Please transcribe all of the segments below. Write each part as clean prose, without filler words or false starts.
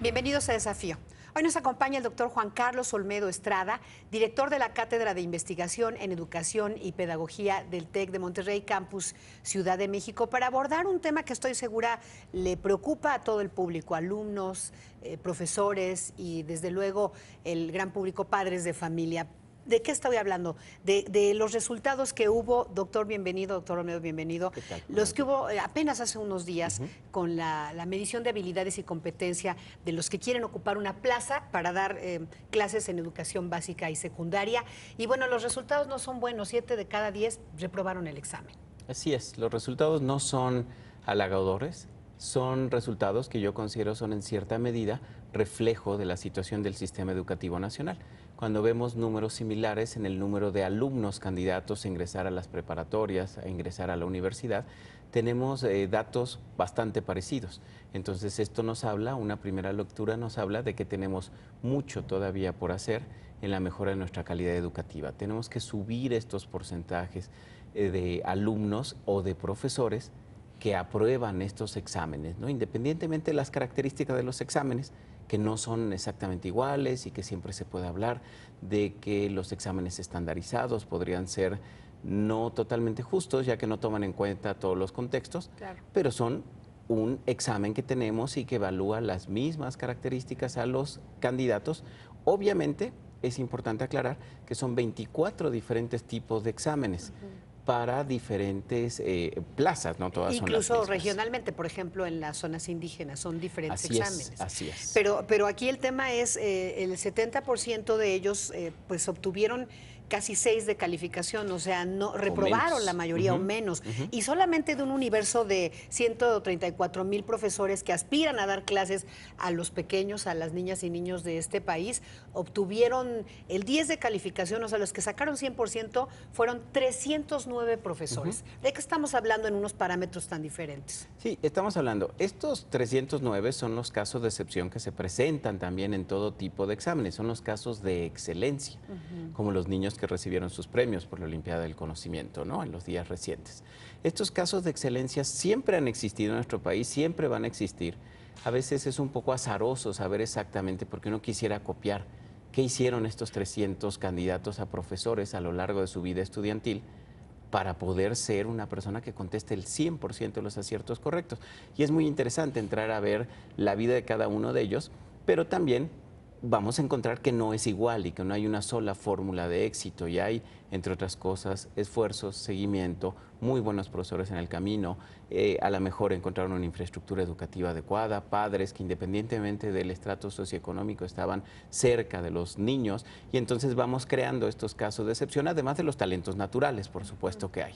Bienvenidos a Desafío. Hoy nos acompaña el doctor Juan Carlos Olmedo Estrada, director de la Cátedra de Investigación en Educación y Pedagogía del TEC de Monterrey, Campus Ciudad de México, para abordar un tema que estoy segura le preocupa a todo el público, alumnos, profesores y desde luego el gran público, padres de familia. ¿De qué estoy hablando? De los resultados que hubo, doctor, bienvenido, doctor Olmedo, bienvenido, ¿Qué tal? los que hubo apenas hace unos días con la medición de habilidades y competencia de los que quieren ocupar una plaza para dar clases en educación básica y secundaria. Y bueno, los resultados no son buenos, 7 de cada 10 reprobaron el examen. Así es, los resultados no son halagadores, son resultados que yo considero son en cierta medida reflejo de la situación del sistema educativo nacional. Cuando vemos números similares en el número de alumnos candidatos a ingresar a las preparatorias, a ingresar a la universidad, tenemos datos bastante parecidos. Entonces esto nos habla, una primera lectura nos habla de que tenemos mucho todavía por hacer en la mejora de nuestra calidad educativa. Tenemos que subir estos porcentajes de alumnos o de profesores que aprueban estos exámenes, ¿no? Independientemente de las características de los exámenes, que no son exactamente iguales y que siempre se puede hablar de que los exámenes estandarizados podrían ser no totalmente justos, ya que no toman en cuenta todos los contextos, Claro. pero son un examen que tenemos y que evalúa las mismas características a los candidatos. Obviamente, es importante aclarar que son 24 diferentes tipos de exámenes. Para diferentes plazas, no todas son las Incluso mismas. regionalmente, por ejemplo, en las zonas indígenas, son diferentes Así exámenes. es, así es. Pero aquí el tema es, el 70% de ellos pues obtuvieron casi 6 de calificación, o sea, no reprobaron menos. la mayoría o menos. Y solamente de un universo de 134,000 profesores que aspiran a dar clases a los pequeños, a las niñas y niños de este país, obtuvieron el 10 de calificación, o sea, los que sacaron 100% fueron 309 profesores. ¿De qué estamos hablando en unos parámetros tan diferentes? Sí, estamos hablando, estos 309 son los casos de excepción que se presentan también en todo tipo de exámenes, son los casos de excelencia, como los niños que recibieron sus premios por la Olimpiada del Conocimiento, ¿no? En los días recientes. Estos casos de excelencia siempre han existido en nuestro país, siempre van a existir. A veces es un poco azaroso saber exactamente porque uno quisiera copiar qué hicieron estos 300 candidatos a profesores a lo largo de su vida estudiantil para poder ser una persona que conteste el 100% de los aciertos correctos. Y es muy interesante entrar a ver la vida de cada uno de ellos, pero también vamos a encontrar que no es igual y que no hay una sola fórmula de éxito y hay, entre otras cosas, esfuerzos, seguimiento, muy buenos profesores en el camino, a lo mejor encontraron una infraestructura educativa adecuada, padres que independientemente del estrato socioeconómico estaban cerca de los niños y entonces vamos creando estos casos de excepción, además de los talentos naturales, por supuesto que hay.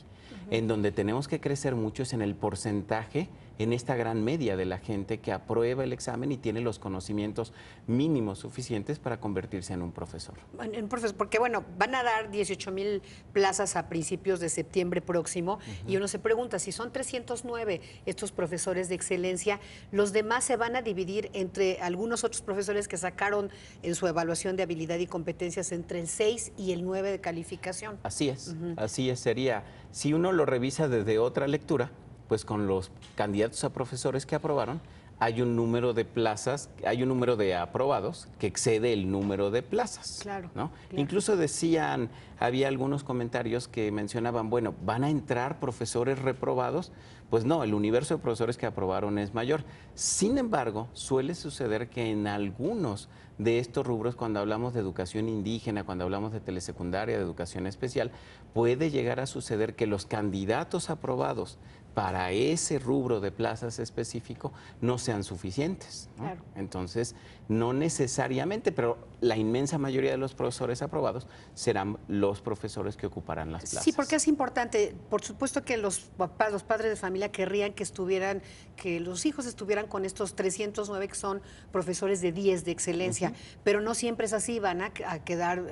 En donde tenemos que crecer mucho es en el porcentaje, en esta gran media de la gente que aprueba el examen y tiene los conocimientos mínimos suficientes para convertirse en un profesor. En profesor, porque bueno, van a dar 18,000 plazas a principios de septiembre próximo y uno se pregunta, si son 309 estos profesores de excelencia, los demás se van a dividir entre algunos otros profesores que sacaron en su evaluación de habilidad y competencias entre el 6 y el 9 de calificación. Así es, sería, si uno lo revisa desde otra lectura, pues con los candidatos a profesores que aprobaron, hay un número de plazas, hay un número de aprobados que excede el número de plazas. Claro, ¿no? claro. Incluso decían, había algunos comentarios que mencionaban, bueno, ¿van a entrar profesores reprobados? Pues no, el universo de profesores que aprobaron es mayor. Sin embargo, suele suceder que en algunos de estos rubros, cuando hablamos de educación indígena, cuando hablamos de telesecundaria, de educación especial, puede llegar a suceder que los candidatos aprobados para ese rubro de plazas específico no sean suficientes, ¿no? Claro. Entonces, no necesariamente, pero la inmensa mayoría de los profesores aprobados serán los profesores que ocuparán las plazas. Sí, porque es importante. Por supuesto que los papás, los padres de familia querrían que estuvieran, que los hijos estuvieran con estos 309 que son profesores de 10 de excelencia, pero no siempre es así, van a quedar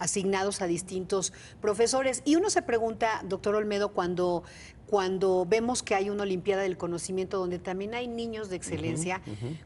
asignados a distintos profesores. Y uno se pregunta, doctor Olmedo, cuando vemos que hay una Olimpiada del Conocimiento donde también hay niños de excelencia,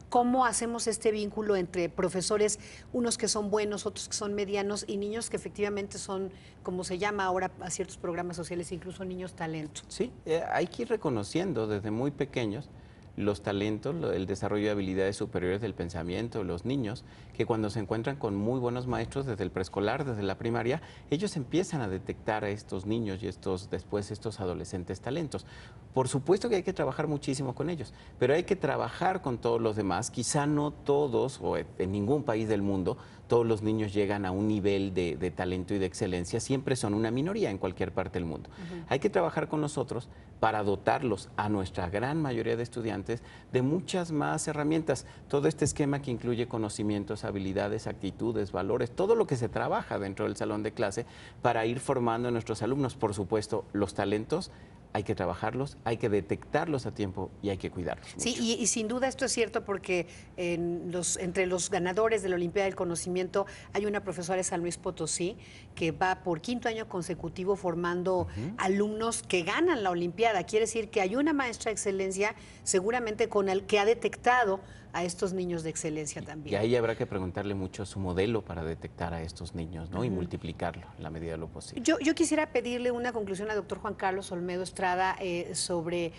¿cómo hacemos este vínculo entre profesores, unos que son buenos, otros que son medianos y niños que efectivamente son, como se llama ahora a ciertos programas sociales, incluso niños talento? Sí, hay que ir reconociendo desde muy pequeños los talentos, el desarrollo de habilidades superiores del pensamiento, los niños, que cuando se encuentran con muy buenos maestros desde el preescolar, desde la primaria, ellos empiezan a detectar a estos niños y después estos adolescentes talentos. Por supuesto que hay que trabajar muchísimo con ellos, pero hay que trabajar con todos los demás. Quizá no todos, o en ningún país del mundo, todos los niños llegan a un nivel de talento y de excelencia, siempre son una minoría en cualquier parte del mundo. Hay que trabajar con nosotros para dotarlos a nuestra gran mayoría de estudiantes de muchas más herramientas. Todo este esquema que incluye conocimientos, habilidades, actitudes, valores, todo lo que se trabaja dentro del salón de clase para ir formando a nuestros alumnos. Por supuesto, los talentos hay que trabajarlos, hay que detectarlos a tiempo y hay que cuidarlos mucho. Sí, y sin duda esto es cierto porque entre los ganadores de la Olimpiada del Conocimiento hay una profesora de San Luis Potosí que va por 5º año consecutivo formando alumnos que ganan la Olimpiada. Quiere decir que hay una maestra de excelencia seguramente con el que ha detectado a estos niños de excelencia también. Y ahí habrá que preguntarle mucho su modelo para detectar a estos niños, ¿no? Y multiplicarlo en la medida de lo posible. Yo quisiera pedirle una conclusión al doctor Juan Carlos Olmedo Estrada sobre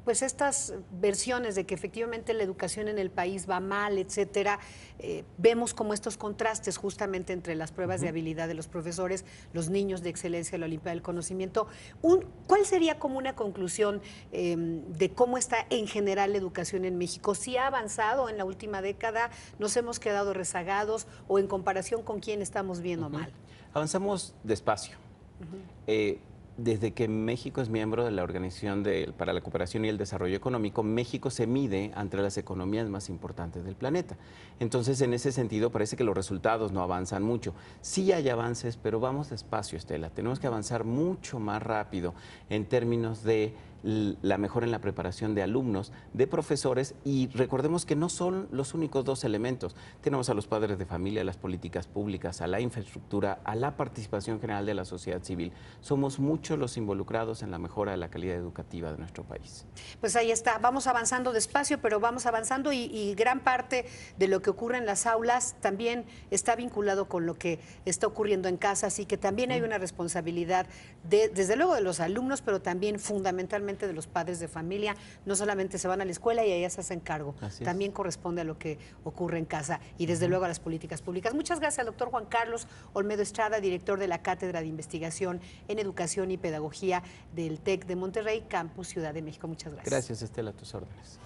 pues estas versiones de que efectivamente la educación en el país va mal, etcétera. Vemos como estos contrastes justamente entre las pruebas de habilidad de los profesores, los niños de excelencia de la Olimpiada del Conocimiento. ¿Cuál sería como una conclusión de cómo está en general la educación en México? ¿Si ha avanzado en la última década? ¿Nos hemos quedado rezagados? ¿O en comparación con quién estamos viendo mal? Avanzamos despacio. Desde que México es miembro de la Organización para la Cooperación y el Desarrollo Económico, México se mide entre las economías más importantes del planeta. Entonces, en ese sentido, parece que los resultados no avanzan mucho. Sí hay avances, pero vamos despacio, Estela. Tenemos que avanzar mucho más rápido en términos de la mejora en la preparación de alumnos, de profesores, y recordemos que no son los únicos dos elementos. Tenemos a los padres de familia, a las políticas públicas, a la infraestructura, a la participación general de la sociedad civil. Somos muchos los involucrados en la mejora de la calidad educativa de nuestro país. Pues ahí está, vamos avanzando despacio, pero vamos avanzando y gran parte de lo que ocurre en las aulas también está vinculado con lo que está ocurriendo en casa, así que también hay una responsabilidad desde luego de los alumnos, pero también fundamentalmente de los padres de familia. No solamente se van a la escuela y allá se hacen cargo, también corresponde a lo que ocurre en casa y desde luego a las políticas públicas. Muchas gracias al doctor Juan Carlos Olmedo Estrada, director de la Cátedra de Investigación en Educación y Pedagogía del TEC de Monterrey, Campus Ciudad de México. Muchas gracias. Gracias, Estela, a tus órdenes.